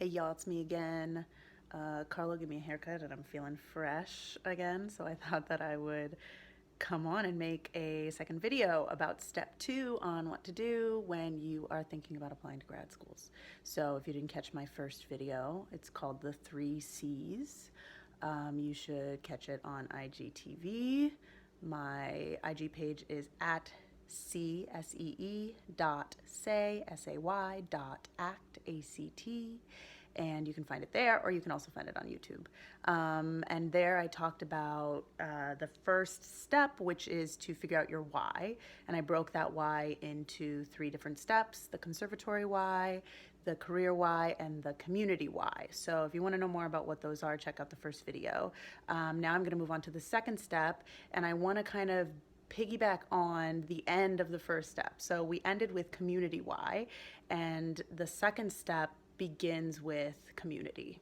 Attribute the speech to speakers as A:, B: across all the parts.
A: Hey y'all, it's me again. Carlo gave me a haircut and I'm feeling fresh again, so I thought that I would come on and make a second video about step 2 on what to do when you are thinking about applying to grad schools. So if you didn't catch my first video, it's called the 3 C's. You should catch it on IGTV. My IG page is at CSEE dot say, S-A-Y dot act, A-C-T, and you can find it there, or you can also find it on YouTube. And there I talked about the first step, which is to figure out your why, and I broke that why into 3 different steps: the conservatory why, the career why, and the community why. So if you want to know more about what those are, check out the first video. Now I'm going to move on to the second step, and I want to kind of piggyback on the end of the first step. So we ended with community why, and the second step begins with community.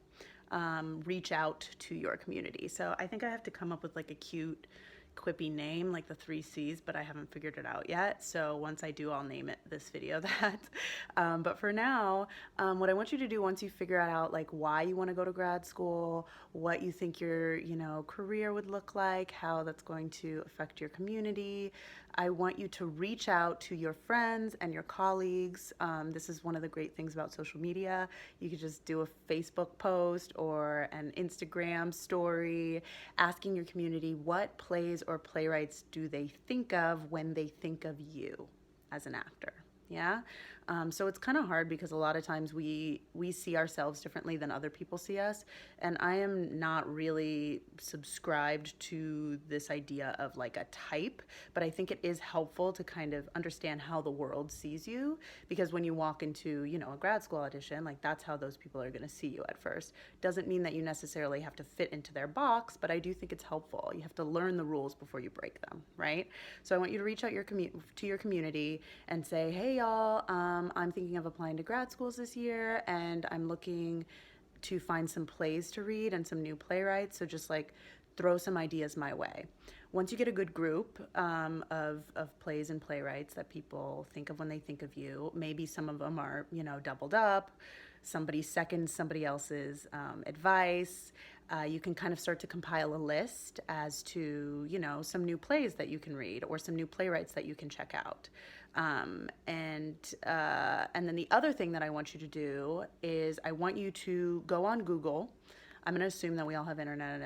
A: Reach out to your community. So I think I have to come up with like a cute, quippy name like the 3 C's, but I haven't figured it out yet. So once I do, I'll name it this video that. But for now, what I want you to do once you figure out like why you want to go to grad school, what you think your career would look like, how that's going to affect your community, I want you to reach out to your friends and your colleagues. This is one of the great things about social media. You could just do a Facebook post or an Instagram story asking your community what plays or playwrights do they think of when they think of you as an actor. Yeah. So it's kind of hard because a lot of times we see ourselves differently than other people see us. And I am not really subscribed to this idea of like a type, but I think it is helpful to kind of understand how the world sees you, because when you walk into, a grad school audition, like that's how those people are going to see you at first. Doesn't mean that you necessarily have to fit into their box, but I do think it's helpful. You have to learn the rules before you break them, right? So I want you to reach out to your community and say, hey y'all, I'm thinking of applying to grad schools this year, and I'm looking to find some plays to read and some new playwrights. So just like throw some ideas my way. Once you get a good group of plays and playwrights that people think of when they think of you, maybe some of them are, doubled up, somebody seconds somebody else's advice. You can kind of start to compile a list as to, some new plays that you can read or some new playwrights that you can check out. And then the other thing that I want you to do is I want you to go on Google. I'm going to assume that we all have internet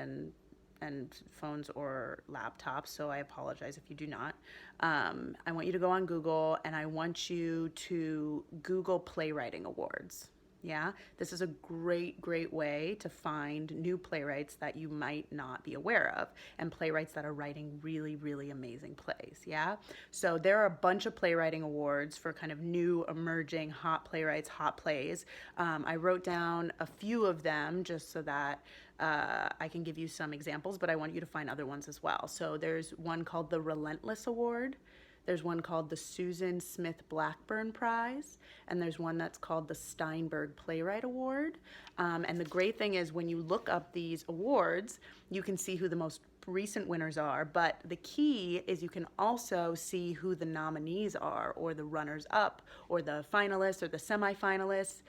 A: and phones or laptops, so I apologize if you do not. I want you to go on Google, and I want you to Google playwriting awards. Yeah, this is a great way to find new playwrights that you might not be aware of, and playwrights that are writing really amazing plays. Yeah, so there are a bunch of playwriting awards for kind of new, emerging, hot playwrights, hot plays. I wrote down a few of them just so that I can give you some examples, but I want you to find other ones as well. So there's one called the Relentless Award. There's one called the Susan Smith Blackburn Prize, and there's one that's called the Steinberg Playwright Award. And the great thing is when you look up these awards, you can see who the most recent winners are, but the key is you can also see who the nominees are, or the runners up, or the finalists, or the semifinalists.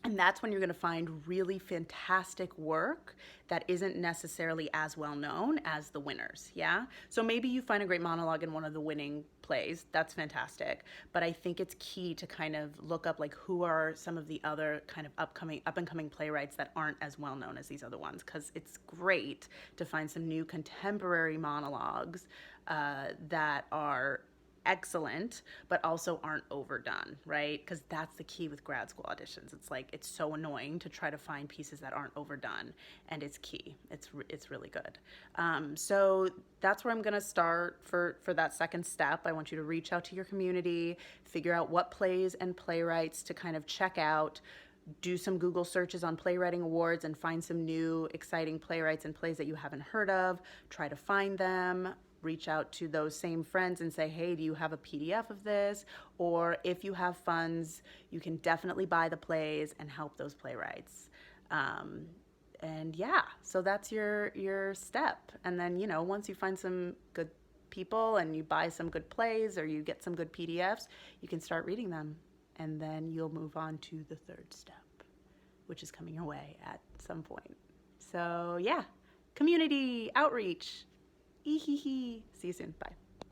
A: And that's when you're going to find really fantastic work that isn't necessarily as well known as the winners. Yeah. So maybe you find a great monologue in one of the winning plays. That's fantastic. But I think it's key to kind of look up like who are some of the other kind of up and coming playwrights that aren't as well known as these other ones, because it's great to find some new contemporary monologues that are excellent but also aren't overdone, right? Because that's the key with grad school auditions. It's like it's so annoying to try to find pieces that aren't overdone, and it's key. It's really good. So that's where I'm gonna start for that second step. I want you to reach out to your community, figure out what plays and playwrights to kind of check out, do some Google searches on playwriting awards and find some new exciting playwrights and plays that you haven't heard of. Try to find them. Reach out to those same friends and say, hey, do you have a PDF of this? Or if you have funds, you can definitely buy the plays and help those playwrights. And yeah, so that's your step. And then, once you find some good people and you buy some good plays or you get some good PDFs, you can start reading them. And then you'll move on to the third step. which is coming your way at some point. So yeah, community outreach. See you soon. Bye.